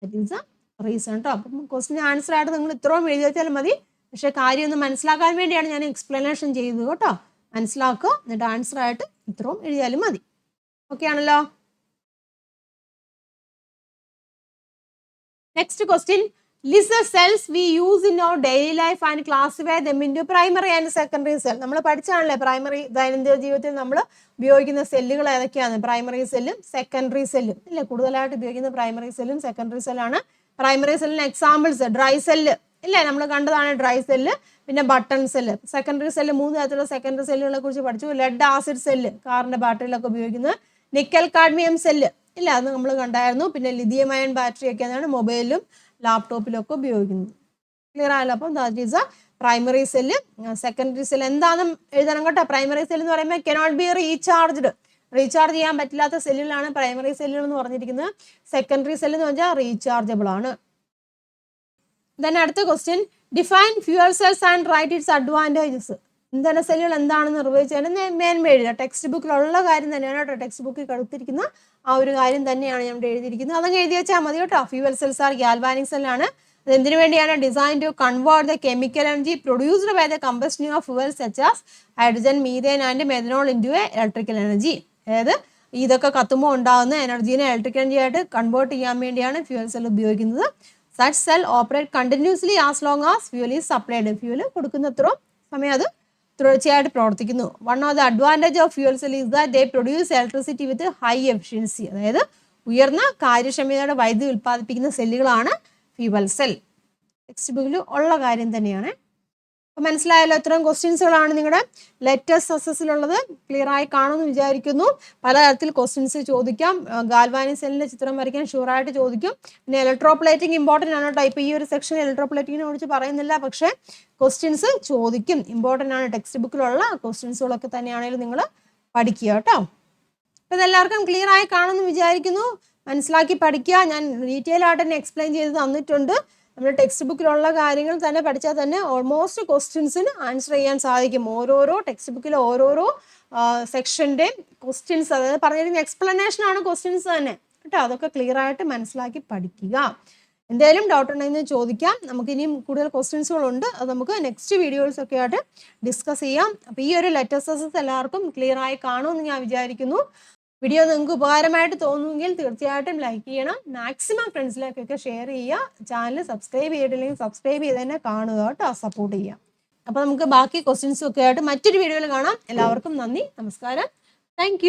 That is the reason. അപ്പം ക്വസ്റ്റിന് ആൻസർ ആയിട്ട് നിങ്ങൾ ഇത്രയും എഴുതി വെച്ചാൽ മതി. പക്ഷെ കാര്യം ഒന്ന് മനസ്സിലാക്കാൻ വേണ്ടിയാണ് ഞാൻ എക്സ്പ്ലനേഷൻ ചെയ്തത് കേട്ടോ. മനസ്സിലാക്കുക, എന്നിട്ട് ആൻസർ ആയിട്ട് ഇത്രയും എഴുതിയാലും മതി. ഓക്കെ ആണല്ലോ? Next question. List the cells we use in our daily life and classify them into primary and secondary cell. നമ്മൾ പഠിച്ചാണല്ലേ പ്രൈമറി ദൈനംദിന ജീവിതത്തിൽ നമ്മൾ ഉപയോഗിക്കുന്ന സെല്ലുകൾ ഏതൊക്കെയാണ്? പ്രൈമറി സെല്ലും സെക്കൻഡറി സെല്ലും അല്ലേ. കൂടുതലായിട്ട് ഉപയോഗിക്കുന്ന പ്രൈമറി സെല്ലും സെക്കൻഡറി സെല്ലാണ്. പ്രൈമറി സെല്ലിന് എക്സാമ്പിൾസ് ഡ്രൈ സെല്ല് ഇല്ലേ, നമ്മൾ കണ്ടതാണ് ഡ്രൈ സെല്ല്. പിന്നെ ബട്ടൺ സെല്ല്. സെക്കൻഡറി സെല്ല് 3 തരത്തിലുള്ള സെക്കൻഡറി സെല്ലുകളെ കുറിച്ച് പഠിച്ചു. ലെഡ് ആസിഡ് സെല്ല് കാറിന്റെ ബാറ്ററിയിലൊക്കെ ഉപയോഗിക്കുന്നത്. നിക്കൽ കാഡ്മിയം സെല്ല് ഇല്ല, അത് നമ്മൾ കണ്ടായിരുന്നു. പിന്നെ ലിഥിയം അയൺ ബാറ്ററി ഒക്കെയാണ് മൊബൈലിലും ലാപ്ടോപ്പിലൊക്കെ ഉപയോഗിക്കുന്നത്. ക്ലിയർ ആയല്ലോ? അപ്പം that is a primary cell. Secondary cell എന്താണെന്ന് എഴുതണം കേട്ടോ. പ്രൈമറി സെല്ല് എന്ന് പറയുമ്പോൾ കനോട്ട് ബി റീചാർജ്ഡ്, റീചാർജ് ചെയ്യാൻ പറ്റില്ലാത്ത സെല്ലുകളാണ് പ്രൈമറി സെല്ലുകൾ എന്ന് പറഞ്ഞിരിക്കുന്നത്. സെക്കൻഡറി സെല്ല് എന്ന് പറഞ്ഞാൽ റീചാർജബിൾ ആണ്. ദെൻ അടുത്ത question. Define fuel cells and write its advantages. ഇന്ധന സെല്ലുകൾ എന്താണെന്ന് നിർവചിച്ചാൽ മേന്മ എഴുതുക. ടെക്സ്റ്റ് ബുക്കിലുള്ള കാര്യം തന്നെയാണ് കേട്ടോ. ടെക്സ്റ്റ് ബുക്കിൽ കൊടുത്തിരിക്കുന്ന ആ ഒരു കാര്യം തന്നെയാണ് ഞാൻ ഇവിടെ എഴുതിയിരിക്കുന്നത്. അതങ്ങ് എഴുതി വെച്ചാൽ മതി കേട്ടോ. ഫ്യൂവൽ സെൽസ് ആർ ഗാൽവാനിക് സെല്ലാണ്. അത് എന്തിനു വേണ്ടിയാണ്? Design to convert the chemical energy produced by the combustion of fuel such as hydrogen, methane and methanol into a electrical energy. അതായത് ഇതൊക്കെ കത്തുമ്പോൾ ഉണ്ടാകുന്ന എനർജീനെ ഇലക്ട്രിക്കൽ എനർജി ആയിട്ട് കൺവേർട്ട് ചെയ്യാൻ വേണ്ടിയാണ് ഫ്യൂവൽ സെൽ ഉപയോഗിക്കുന്നത്. Such cell operate continuously as long as fuel is supplied. Fuel കൊടുക്കുന്നത്രയും സമയം അത് തുടർച്ചയായിട്ട് പ്രവർത്തിക്കുന്നു. One of the advantage of fuel cell is that they produce electricity with high efficiency. അതായത് ഉയർന്ന കാര്യക്ഷമതയോടെ വൈദ്യുതി ഉൽപ്പാദിപ്പിക്കുന്ന സെല്ലുകളാണ് ഫ്യൂവൽ സെൽ. ടെക്സ്റ്റ് ബുക്കിൽ ഉള്ള കാര്യം തന്നെയാണ്. അപ്പം മനസ്സിലായല്ലോ? ഇത്രയും ക്വസ്റ്റ്യൻസുകളാണ് നിങ്ങളുടെ ലെറ്റസ്റ്റ് സക്സസിലുള്ളത്. ക്ലിയർ ആയി കാണുമെന്ന് വിചാരിക്കുന്നു. പലതരത്തിൽ ക്വസ്റ്റ്യൻസ് ചോദിക്കാം. ഗാൽവാനിക് സെല്ലിന്റെ ചിത്രം വരയ്ക്കാൻ ഷുവറായിട്ട് ചോദിക്കും. പിന്നെ ഇലക്ട്രോപ്ലേറ്റിംഗ് ഇമ്പോർട്ടൻ്റ് ആണ് കേട്ടോ. ഇപ്പോൾ ഈ ഒരു സെക്ഷൻ ഇലക്ട്രോപ്ലേറ്റിങ്ങിനെ കുറിച്ച് പറയുന്നില്ല, പക്ഷേ ക്വസ്റ്റ്യൻസ് ചോദിക്കും. ഇമ്പോർട്ടൻ്റ് ആണ്. ടെക്സ്റ്റ് ബുക്കിലുള്ള ക്വസ്റ്റ്യൻസുകളൊക്കെ തന്നെയാണെങ്കിലും നിങ്ങൾ പഠിക്കുക കേട്ടോ. അപ്പോൾ ഇതെല്ലാവർക്കും ക്ലിയർ ആയി കാണുമെന്ന് വിചാരിക്കുന്നു. മനസ്സിലാക്കി പഠിക്കുക. ഞാൻ ഡീറ്റെയിൽ ആയിട്ട് തന്നെ എക്സ്പ്ലെയിൻ ചെയ്ത് തന്നിട്ടുണ്ട്. നമ്മുടെ ടെക്സ്റ്റ് ബുക്കിലുള്ള കാര്യങ്ങൾ തന്നെ പഠിച്ചാൽ തന്നെ ഓൾമോസ്റ്റ് ക്വസ്റ്റ്യൻസിന് ആൻസർ ചെയ്യാൻ സാധിക്കും. ഓരോരോ ടെക്സ്റ്റ് ബുക്കിലെ ഓരോരോ സെക്ഷൻ്റെ ക്വസ്റ്റ്യൻസ്, അതായത് പറഞ്ഞിരിക്കുന്ന എക്സ്പ്ലനേഷൻ ആണ് ക്വസ്റ്റ്യൻസ് തന്നെ കേട്ടോ. അതൊക്കെ ക്ലിയർ ആയിട്ട് മനസ്സിലാക്കി പഠിക്കുക. എന്തെങ്കിലും ഡൗട്ട് ഉണ്ടെങ്കിൽ ചോദിക്കാം. നമുക്ക് ഇനിയും കൂടുതൽ ക്വസ്റ്റ്യൻസുകളുണ്ട്. അത് നമുക്ക് നെക്സ്റ്റ് വീഡിയോസ് ഒക്കെ ആയിട്ട് ഡിസ്കസ് ചെയ്യാം. അപ്പോൾ ഈ ഒരു ലെറ്റേഴ്സസ് എല്ലാവർക്കും ക്ലിയർ ആയി കാണുമെന്ന് ഞാൻ വിചാരിക്കുന്നു. വീഡിയോ നിങ്ങൾക്ക് ഉപകാരമായിട്ട് തോന്നുമെങ്കിൽ തീർച്ചയായിട്ടും ലൈക്ക് ചെയ്യണം. മാക്സിമം ഫ്രണ്ട്സിലേക്കൊക്കെ ഷെയർ ചെയ്യുക. ചാനൽ സബ്സ്ക്രൈബ് ചെയ്തിട്ടില്ലെങ്കിൽ സബ്സ്ക്രൈബ് ചെയ്ത് തന്നെ കാണുക കേട്ടോ. സപ്പോർട്ട് ചെയ്യുക. അപ്പോൾ നമുക്ക് ബാക്കി ക്വസ്റ്റ്യൻസും ഒക്കെ ആയിട്ട് മറ്റൊരു വീഡിയോയിൽ കാണാം. എല്ലാവർക്കും നന്ദി, നമസ്കാരം, താങ്ക്